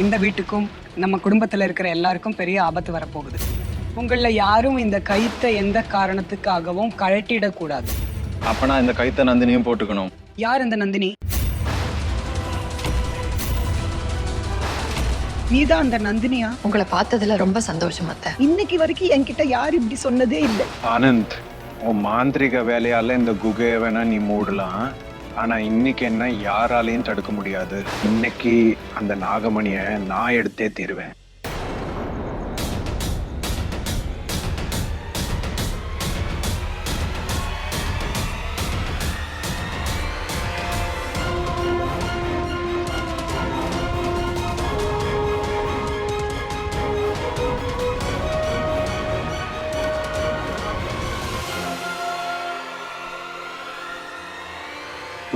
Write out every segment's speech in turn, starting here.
இந்த வீட்டுக்கும் நம்ம குடும்பத்துல இருக்கிற எல்லாருக்கும் பெரிய ஆபத்து வரப்போகுது. உங்கள யாரும் இந்த கயித்தை எந்த காரணத்துக்காகவும் கழட்டிடக்கூடாது. அப்பனா இந்த கயித்தை நந்தினியும் போட்டுக்கணும். யார் இந்த நந்தினி? நீதான் அந்த நந்தினியா? உங்களை பார்த்ததுல ரொம்ப சந்தோஷம் அத்தை. இன்னைக்கு வரைக்கும் என்கிட்ட யார் இப்படி சொன்னதே இல்லை. ஆனந்த், உன் மாந்திரிக வேலையால இந்த குகையை வேணா நீ மூடலாம். ஆனா இன்னைக்கு என்ன யாராலையும் தடுக்க முடியாது. இன்னைக்கு அந்த நாகமணியை நான் எடுத்தே தீருவேன்.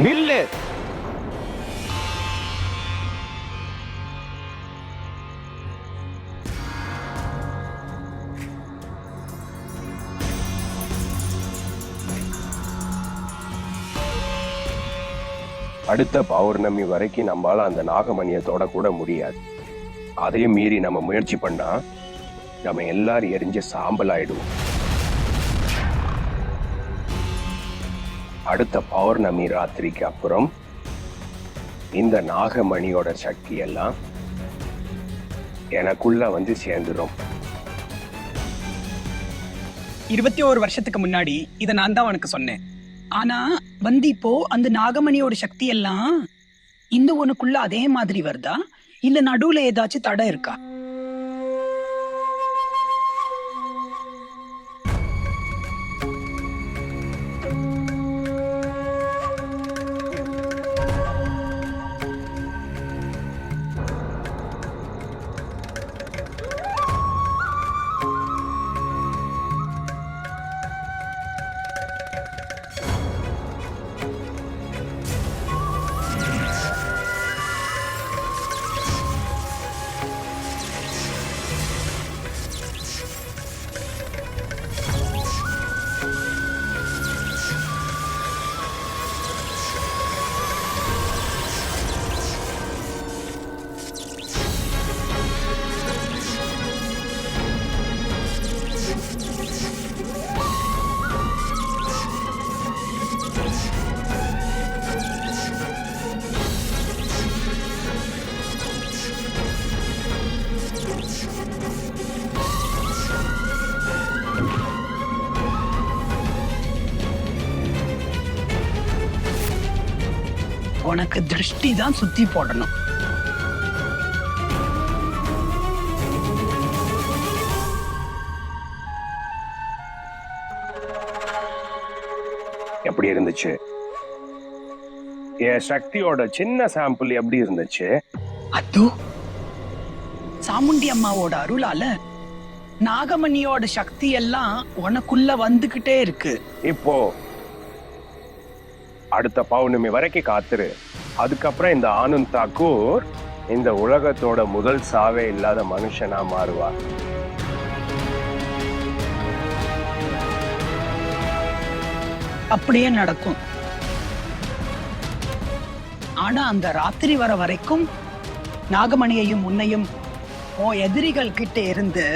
நில்லு. அடுத்த பௌர்ணமி வரைக்கும் நம்மளால அந்த நாகமணியை தொடக்கூட முடியாது. அதையும் மீறி நம்ம முயற்சி பண்ணா நம்ம எல்லாரும் எரிஞ்ச சாம்பல் ஆயிடுவோம். அடுத்த பௌர்ணமி ராத்திரிக்கு அப்புறம் இந்த நாகமணியோட சக்தி எல்லாம் எனக்குள்ள வந்து சேர்ந்துடும். 21 வருஷத்துக்கு முன்னாடி இதை நான் தான் உனக்கு சொன்னேன். ஆனா இப்போ அந்த நாகமணியோட சக்தி எல்லாம் இந்த உனக்குள்ள அதே மாதிரி வருதா, இல்ல நடுவுல ஏதாச்சும் தடை இருக்கா? உனக்கு திருஷ்டி தான் சுத்தி போடணும். எப்படி இருந்துச்சு? என் சக்தியோட சின்ன சாம்பிள் எப்படி இருந்துச்சு? அது சாமுண்டி அம்மாவோட அருளால நாகமணியோட சக்தி எல்லாம் உனக்குள்ள வந்துகிட்டே இருக்கு. இப்போ அடுத்த பௌர்ணமி வரைக்கும் காத்துரு. அதுக்கப்புறம் இந்த ஆனந்த் தாக்கூர் இந்த உலகத்தோட முதல் சாவே இல்லாத மனுஷனா மாறுவார். அப்படியே நடக்கும். ஆனா அந்த ராத்திரி வர வரைக்கும் நாகமணியையும் உன்னையும் உன் எதிரிகள் கிட்ட இருந்து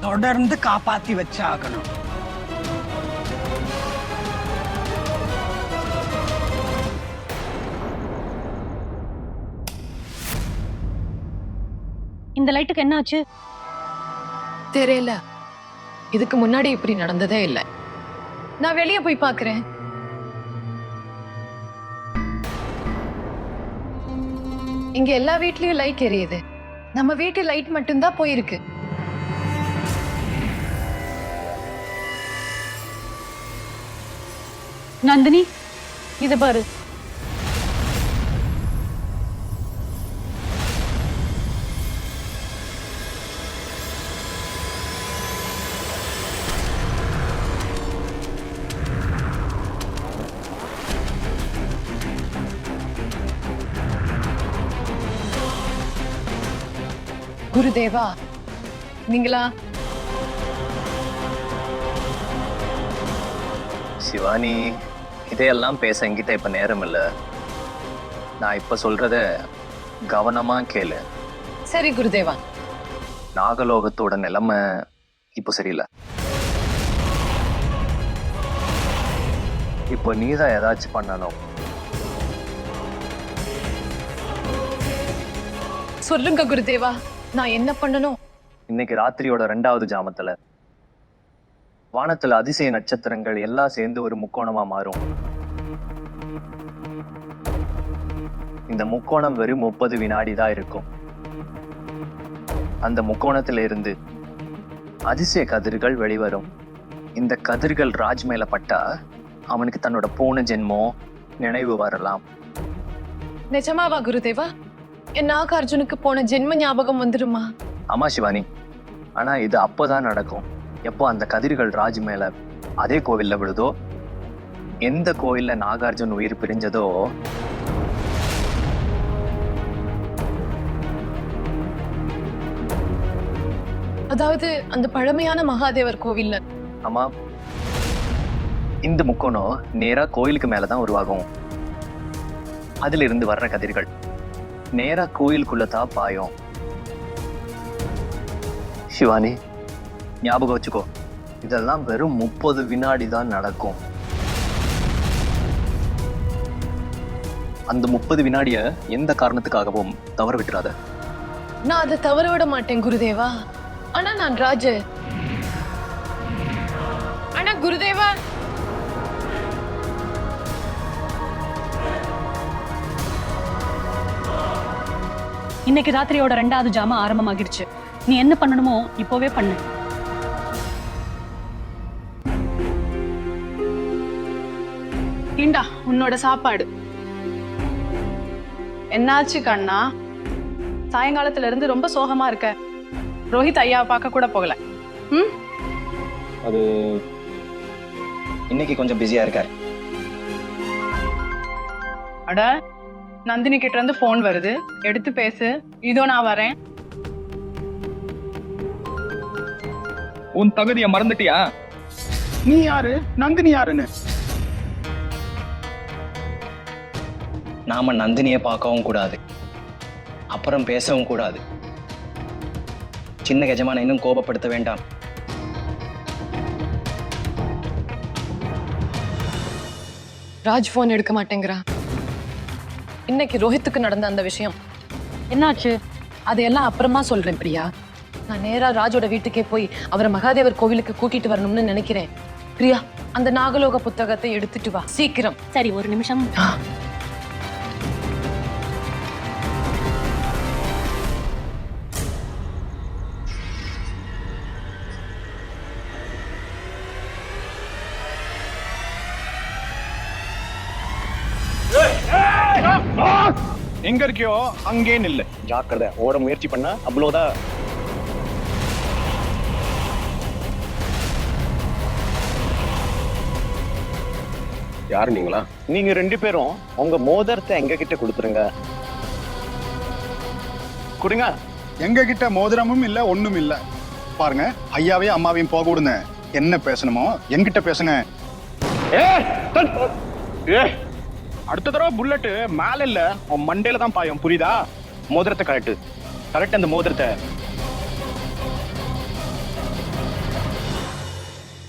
தொடர்ந்து காப்பாத்தி வச்சாகணும். இந்த லைட்டுக்கு என்ன ஆச்சு? தெரியல, இதுக்கு முன்னாடி இப்படி நடந்ததே இல்லை. நான் வெளியே போய் பார்க்கிறேன். இங்க எல்லா வீட்லயும் லைட் எரியுது, நம்ம வீட்டு லைட் மட்டும்தான் போயிருக்கு. நந்தினி, இத பாரு. குருதேவா, நீங்களா? சிவானி, இதையெல்லாம் பேச என்கிட்ட இப்ப நேரம் இல்லை. நான் இப்ப சொல்றத கவனமா கேளு. சரி குருதேவா. நாகலோகத்தோட நிலைமை இப்போ சரியில்லை. இப்போ நீதான் ஏதாச்சும் பண்ணணும். சொல்லுங்க குருதேவா, நான் என்ன பண்ணணும்? இன்னைக்கு ராத்திரியோட 2வது ஜாமத்துல வானத்துல அதிசய நட்சத்திரங்கள் எல்லாம் சேர்ந்து ஒரு முக்கோணமா மாறும். இந்த முக்கோணம் வெறும் 30 வினாடி தான் இருக்கும். அந்த முக்கோணத்துல இருந்து அதிசய கதிர்கள் வெளிவரும். இந்த கதிர்கள் ராஜ் மேல பட்டா அவனுக்கு தன்னோட போன ஜென்மம் நினைவு வரலாம். நிஜமாவா குருதேவா? என் நாகார்ஜுனுக்கு போன ஜென்ம ஞாபகம் வந்துருமா? ஆமா சிவானி, ஆனா இது அப்போதான் நடக்கும் எப்போ அந்த கதிர்கள் ராஜ் மேல அதே கோவில்ல விழுதோ, எந்த கோயில்ல நாகார்ஜுன் உயிர் பிரிஞ்சதோ அதாவது அந்த பழமையான மகாதேவர் கோவில்ல. ஆமா, இந்த முக்கோணம் நேரா கோயிலுக்கு மேலதான் உருவாகும். அதுல இருந்து வர்ற கதிர்கள் நேரா கோயிலுக்குள்ளதான் பாயும். சிவானி, ஞாபகம் வச்சுக்கோ, இதெல்லாம் வெறும் 30 வினாடி தான் நடக்கும். அந்த 30 வினாடிய எந்த காரணத்துக்காகவும் தவற விட்டுறாத. நான் அதை தவற விட மாட்டேன் குருதேவா. ஆனா நான் ராஜு. ஆனா குருதேவா, இன்னைக்கு ராத்திரியோட 2வது ஜாம ஆரம்பமாகிடுச்சு. நீ என்ன பண்ணணுமோ இப்போவே பண்ணு. இந்தா உன்னோட சாப்பாடு. என்னாச்சு கண்ணா? சாயங்காலத்துல இருந்து ரொம்ப சோகமா இருக்க. ரோஹித் ஐயாவை பார்க்க கூட போகல. அது இன்னைக்கு கொஞ்சம் பிஸியா இருக்காரு. அட, நந்தினி கிட்ட இருந்து போன் வருது, எடுத்து பேசு. இதோ நான் வரேன். உன் தகுதிய மறந்துட்டியா? நீ யாரு, நந்தினி யாருன்னு? நாம நந்தினியை பார்க்கவும் கூடாது, அப்புறம் பேசவும் கூடாது. சின்ன கஜமான இன்னும் கோபப்படுத்த வேண்டாம். ராஜ் போன் எடுக்க மாட்டேங்கிறா. இன்னைக்கு ரோஹித்துக்கு நடந்த அந்த விஷயம் என்னாச்சு? அதையெல்லாம் அப்புறமா சொல்றேன் பிரியா. நான் நேரா ராஜோட வீட்டுக்கே போய் அவரை மகாதேவர் கோவிலுக்கு கூட்டிட்டு வரணும்னு நினைக்கிறேன். பிரியா, அந்த நாகலோக புத்தகத்தை எடுத்துட்டு வா சீக்கிரம். சரி, ஒரு நிமிஷம். எங்க இருக்கியோ அங்கே நில்லு. ஜாக்கிரதை, ஓட முயற்சி பண்ணா அவ்வளோதான். யாரு நீங்களா? நீங்க 2 பேரும் உங்க மோதிரத்தை எங்க கிட்ட கொடுத்துருங்க. கொடுங்க. எங்க கிட்ட மோதிரமும் இல்ல, ஒண்ணும் இல்ல. பாருங்க, ஐயாவையும் அம்மாவையும் போக விடுங்க. என்ன பேசணுமோ என்கிட்ட பேசுங்க. அடுத்த தடவை புல்லட் மேல இல்ல, உன் மண்டையில தான் பாயும், புரியுதா? மோதிரத்தை கரெக்ட் அந்த மோதிரத்தை.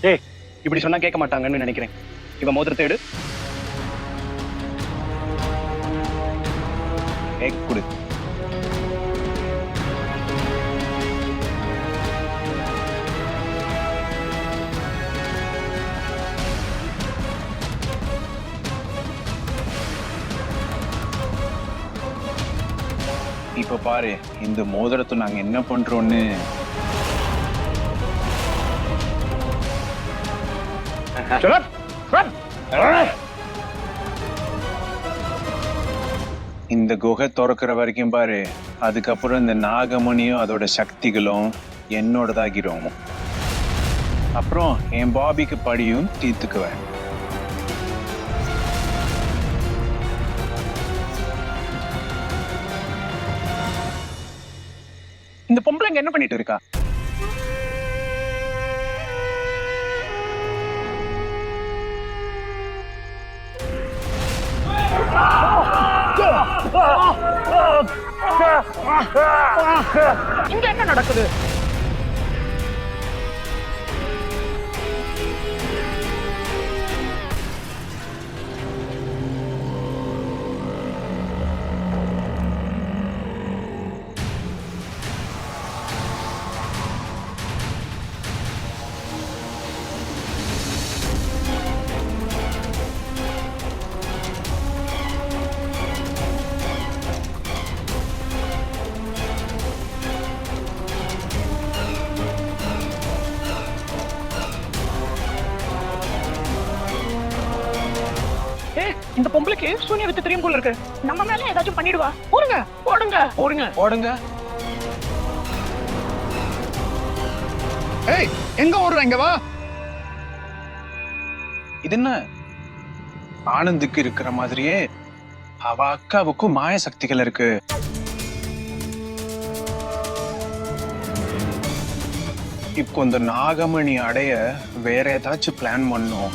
ஏய், இப்படி சொன்னா கேட்க மாட்டாங்கன்னு நினைக்கிறேன். இவன் மோதிரத்தை எடு. குடு. இப்ப பாரு, இந்த மோதிரத்தை நாங்க என்ன பண்றோம்னு. இந்த குகை திறக்கிற வரைக்கும் பாரு, அதுக்கப்புறம் இந்த நாகமணியும் அதோட சக்திகளும் என்னோடதாகிரும். அப்புறம் என் பாபிக்கு படியும் தீர்த்துக்குவேன். இந்த பொம்பளை என்ன பண்ணிட்டு இருக்கா? இங்க என்ன நடக்குது? இந்த பொம்பளைக்கு சூனிய வித்து தெரியும் போல இருக்கு. நம்ம மேல ஏதாச்சும் பண்ணிடுவா. ஓடுங்க ஓடுங்க ஓடுங்க ஓடுங்க. ஏய் எங்க ஓடுற? இங்க வா. இது என்ன? ஆனந்துக்கு இருக்கிற மாதிரியே அவ அக்காவுக்கும் மாய சக்திகள் இருக்கு. இப்போ இந்த நாகமணி அடைய வேற ஏதாச்சும் பிளான் பண்ணும்.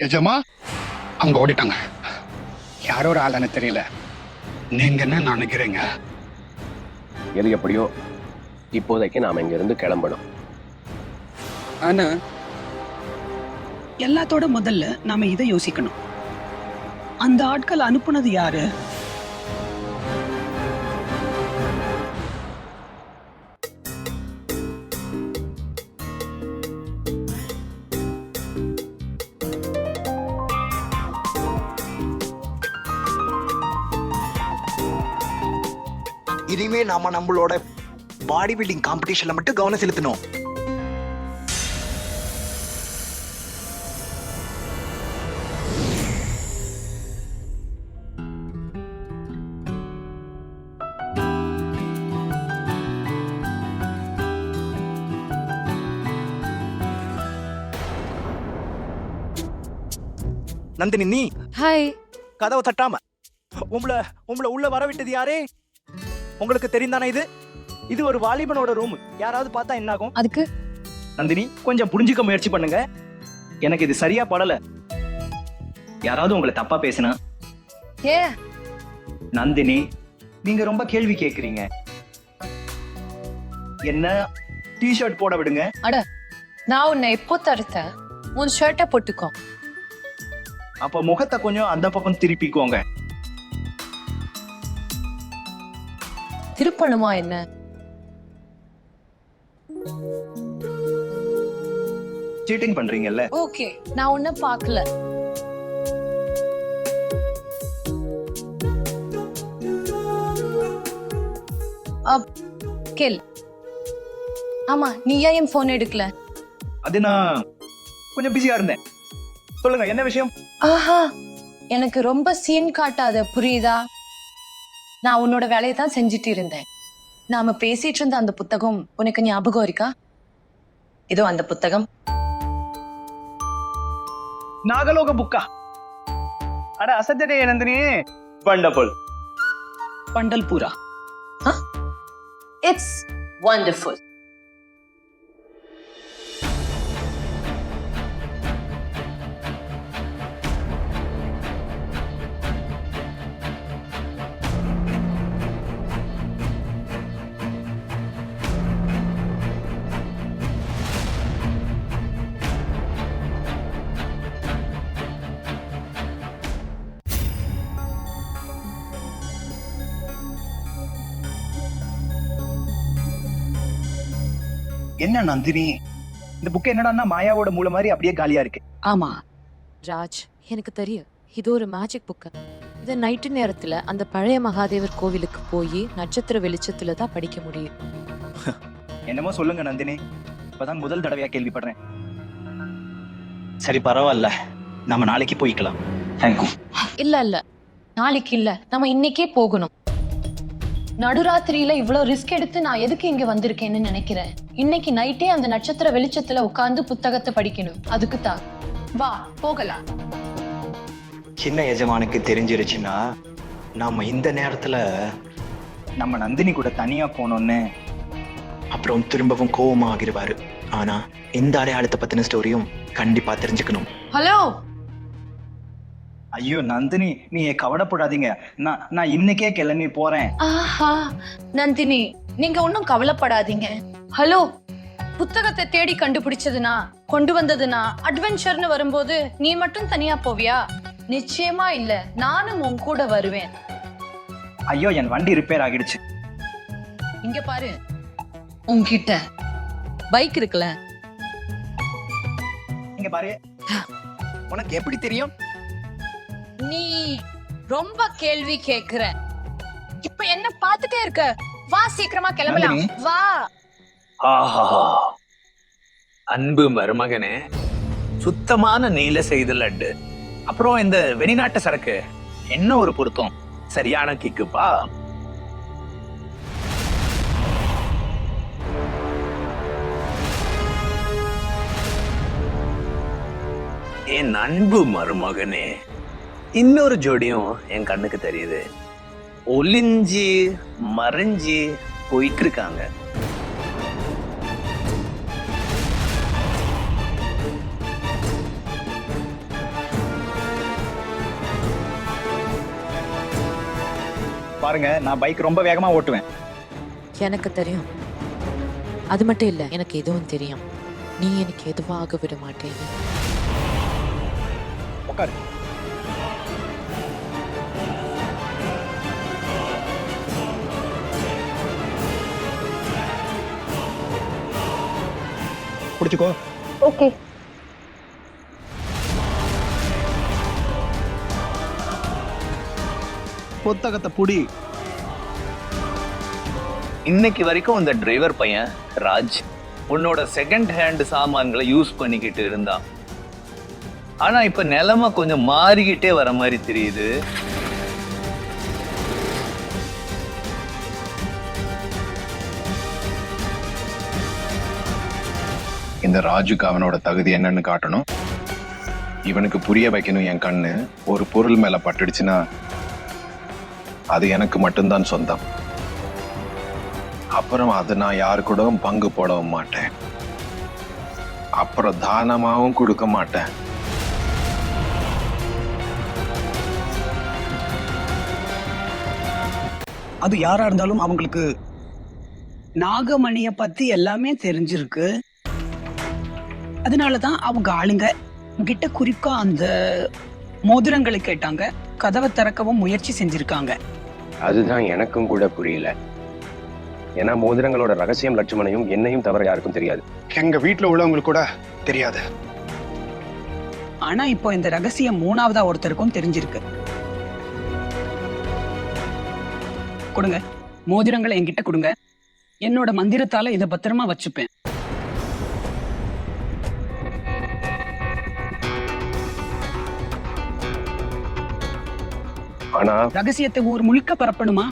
எஜமா அவங்க ஓடிட்டாங்க. யாரோ ஒரு ஆளுன்னு தெரியல. நீங்க என்ன நினைக்கிறீங்க? எது எப்படியோ இப்போதைக்கு நாம இங்க இருந்து கிளம்பணும். ஆனா எல்லாத்தோட முதல்ல நாம இதை யோசிக்கணும். அந்த ஆட்கள் அனுப்புனது யாரு? இனிமே நாம நம்மளோட பாடி பில்டிங் காம்படிஷன்ல மட்டும் கவனம் செலுத்தணும். நந்தினி, நீ ஹாய். கதவை தட்டாம உங்களை உள்ள வரவிட்டது யாரே? உங்களுக்கு தெரிந்தானே இது ஒரு வாலிபனோட ரூம். யாராவது பார்த்தா என்ன ஆகும்? அதுக்கு நந்தினி, கொஞ்சம் புரிஞ்சுக்க முயற்சி பண்ணுங்க. எனக்கு இது சரியா படல. யாராவது உங்களை தப்பா பேசினா? ஏ நந்தினி, நீங்க ரொம்ப கேள்வி கேக்குறீங்க. என்ன டி-ஷர்ட் போட விடுங்க. அட, நான் உன்னை எப்போ தடுத்தேன்? உன் ஷர்ட்டை போட்டுக்கோ. அப்ப முகத்தை கொஞ்சம் அந்த பக்கம் திருப்பிக்கோங்க. திருப்பணுமா என்ன? சீட்டிங் பண்றீங்கல்ல? ஓகே, நான் உன்னை பார்க்கல. கேள். ஆமா, நீ ஏன் என் போன் எடுக்கல? அது நான் கொஞ்சம் பிஸியா இருந்தேன். சொல்லுங்க, என்ன விஷயம்? ஆஹா, எனக்கு ரொம்ப சீன் காட்டாத, புரியுதா? நான் உன்னோட வேலையை தான் செஞ்சுட்டு இருந்தேன். நாம பேசிட்டு இருந்த அந்த புத்தகம் உனக்கு ஞாபகம் இருக்கா? இதோ அந்த புத்தகம். நாகலோக புக்கா? அட அசத்தடே நந்தினி. வண்டர்ஃபுல். பண்டல்பூரா. It's wonderful. என்ன நந்தினி, இந்த புக் என்னடான்னா மாயாவோட மூளை மாதிரி அப்படியே காலியா இருக்கு. ஆமா ராஜ், எனக்கு தெரியும், இது ஒரு மேஜிக் புக்கு. இது நைட்டு நேரத்துல அந்த பழைய மகாதேவர் கோவிலுக்கு போய் நட்சத்திர வெளிச்சத்துல தான் படிக்க முடியும். என்னமோ சொல்லுங்க நந்தினி, இப்பதான் முதல் தடவையா கேள்விப்படுறேன். சரி, பரவாயில்ல, நம்ம நாளைக்கு போய்க்கலாம். தேங்க்யூ. இல்ல, நாளைக்கு இல்ல, நம்ம இன்னைக்கே போகணும். நடுராத்திரியில இவ்வளவு ரிஸ்க் எடுத்து நான் எதுக்கு இங்க வந்திருக்கேன்னு நினைக்கிறேன். இன்னைக்கு நைட்டே அந்த நட்சத்திர வெளிச்சத்துல உட்கார்ந்து புத்தகத்தை படிக்கணும். அதுக்கு தான் வா போகலாம். சின்ன எஜமானுக்கு தெரிஞ்சிருச்சுன்னா நாம இந்த நேரத்துல நம்ம நந்தினி கூட தனியா போனோம்னு அப்புறம் திரும்பவும் கோவமா ஆகிடுவாரு. ஆனா இந்த அடையாளத்தை பத்தின ஸ்டோரியும் கண்டிப்பா தெரிஞ்சுக்கணும். ஹலோ, ஐயோ நந்தினி, நீ கவலைப்படாதீங்க. நான் இன்னைக்கே கிளம்பி போறேன். ஆஹா நந்தினி, நீங்க ஒன்னும் கவலைப்படாதீங்க. ஹலோ, புத்தகத்தை தேடி கண்டுபிடிச்சதுனா கொண்டு வந்ததுனா அட்வென்ச்சர்னு வரும்போது நீ மட்டும் தனியா போவியா? நிச்சயமா இல்ல, நானும் உன் கூட வருவேன். ஐயோ, என் வண்டி ரிப்பேர் ஆகிடுச்சு. இங்க பாரு, உன்கிட்ட பைக் இருக்குல்ல? இங்க பாரு. உனக்கு எப்படி தெரியும்? நீ ரொம்ப கேள்வி கேக்குற. இப்ப என்ன பாத்துட்டே இருக்க? வா, சீக்கிரமா கிளம்பலாம். நந்தினி. வா. ஆஹா, அன்பு மருமகனே, சுத்தமான நெய்ல செய்த லட்டு, அப்புறம் இந்த வெளிநாட்டு சரக்கு, என்ன ஒரு பொருத்தம். சரியான கிக்குப்பா. என் அன்பு மருமகனே, இன்னொரு ஜோடியும் என் கண்ணுக்கு தெரியுது. ஒளிஞ்சு மறைஞ்சு போயிட்டு இருக்காங்க. பாருங்க, நான் பைக் ரொம்ப வேகமா ஓட்டுவேன். எனக்கு தெரியும். அது மட்டும் இல்ல, எனக்கு எதுவும் தெரியும். நீ எனக்கு எதுவாக விட மாட்டேன்னு. உட்காரு. பிடிச்சுக்கோ. ஓகே. புத்தகத்தை புடி. இன்னைக்கு வரைக்கும் இந்த டிரைவர் பையன் ராஜ் உன்னோட செகண்ட் ஹேண்ட் சாமான்களை யூஸ் பண்ணிக்கிட்டு இருந்தான். ஆனா இப்ப நிலைமை கொஞ்சம் மாறிக்கிட்டே வர மாதிரி தெரியுது. இந்த ராஜுக்கு அவனோட தகுதி என்னன்னு காட்டணும். இவனுக்கு புரிய வைக்கணும். என் கண்ணு ஒரு பொருள் மேல பட்டுடுச்சுன்னா அது எனக்கு மட்டும்தான் சொந்தம். அப்புறம் அது நான் யாரு கூடவும் பங்கு போடவும் மாட்டேன். அப்புறம் தானமாவும் கொடுக்க மாட்டேன். அது யாரா இருந்தாலும் அவங்களுக்கு நாகமணிய பத்தி எல்லாமே தெரிஞ்சிருக்கு. அதனாலதான் அவங்க ஆளுங்க கிட்ட குறிப்பா அந்த மோதிரங்களை கேட்டாங்க. கதவை திறக்கவும் முயற்சி செஞ்சிருக்காங்க. அதுதான் எனக்கும் கூட புரியல. ஏன்னா மோதிரங்களோட ரகசியம் லட்சுமணையும் என்னையும் தவிர யாருக்கும் தெரியாது. எங்க வீட்டுல உள்ளவங்களுக்கு கூட தெரியாது. ஆனா இப்போ இந்த ரகசியம் மூணாவதா ஒருத்தருக்கும் தெரிஞ்சிருக்கு. கொடுங்க, மோதிரங்களை என்கிட்ட கொடுங்க. என்னோட மந்திரத்தால இதை பத்திரமா வச்சுப்பேன். ஆனா ரகசியத்தை ஊர் முழுக்க பரப்பணுமா?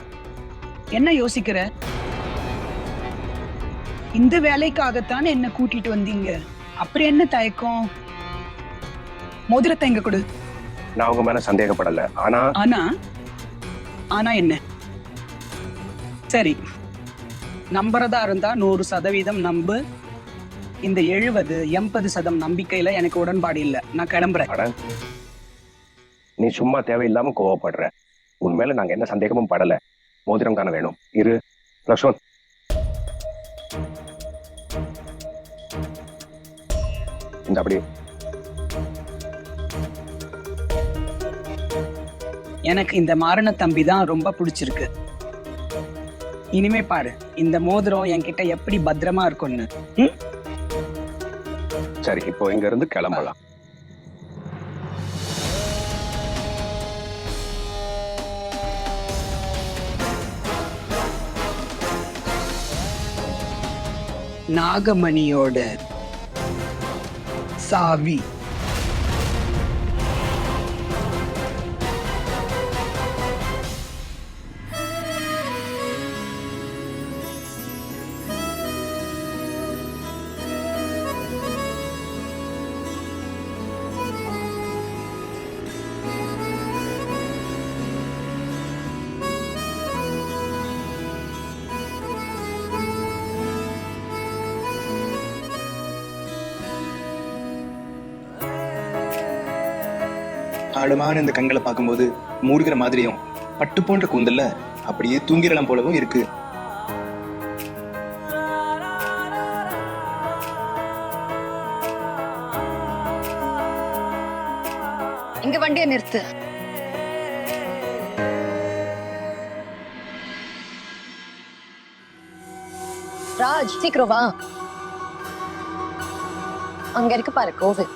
என்ன யோசிக்கிற? இந்த வேலைக்காகத்தான் என்ன கூட்டிட்டு வந்தீங்க. அப்புறம் என்ன தயக்கம்? மோதிரத்தை எங்க கொடு. நான் உங்க மேல சந்தேகப்படல. ஆனா ஆனா ஆனா என்ன? சரி, நம்புறதா இருந்தா 100% நம்பு. இந்த 70-80% நம்பிக்கையில எனக்கு உடன்பாடு இல்ல. நான் கிளம்புறேன். நீ சும்மா தேவையில்லாம கோவப்படுற. உண்மையில நாங்க என்ன சந்தேகமும் படல. மோதிரம் தானே வேணும். இரு லக்ஷ்மண். இந்த அப்படி எனக்கு இந்த மாரண தம்பி தான் ரொம்ப பிடிச்சிருக்கு. இனிமே பாரு, இந்த மோதிரம் என்கிட்ட எப்படி பத்திரமா இருக்கும்னு. சரி, இப்போ இங்க இருந்து கிளம்பலாம். நாகமணியோட சாவி. ஆழமான இந்த கண்களை பார்க்கும்போது மூடுகிற மாதிரியும் பட்டு போன்ற கூந்தல்ல அப்படியே தூங்கிடலாம் போலவும் இருக்கு. இங்க வண்டியை நிறுத்து. ராஜ், சீக்கிரம் வா. அங்க இருக்கு பாரு கோவில்.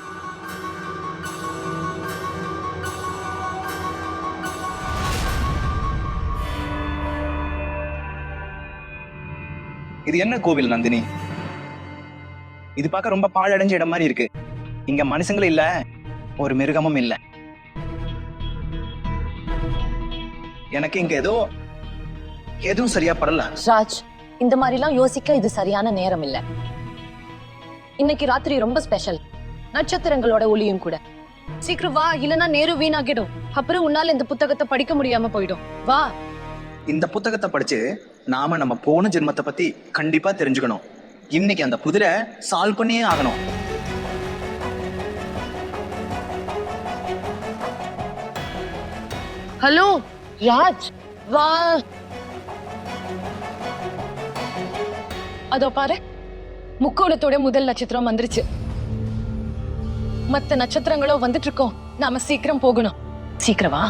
இது என்ன கோவில் நந்தினி? இது பார்க்க ரொம்ப பாழடைஞ்ச இடம் மாதிரி இருக்கு. இங்க மனுஷங்களும் இல்ல, ஒரு மிருகமும் இல்ல. எனக்கு இங்க எதுவும் சரியா படல. ராஜ், இந்த மாதிரி எல்லாம் யோசிக்க இது சரியான நேரம் இல்ல. இன்னைக்கு ராத்திரி ரொம்ப ஸ்பெஷல், நட்சத்திரங்களோட ஒளியும் கூட. சீக்கிரம் வா, இல்லனா நேரு வீணாகிடும். அப்புறம் உன்னால இந்த புத்தகத்தை படிக்க முடியாம போயிடும். வா. இந்த புத்தகத்தை படிச்சு நாம நம்ம போன ஜென்மத்தை பத்தி கண்டிப்பா தெரிஞ்சுக்கணும். இன்னைக்கு அந்த புதிரை சால்வ் பண்ணியே ஆகணும். ஹலோ ராஜ், வா. அதோ பாரு, முக்கோணத்தோட முதல் நட்சத்திரம் வந்துருச்சு. மத்த நட்சத்திரங்களும் வந்துட்டு இருக்கோம். நாம சீக்கிரம் போகணும். சீக்கிரம் வா.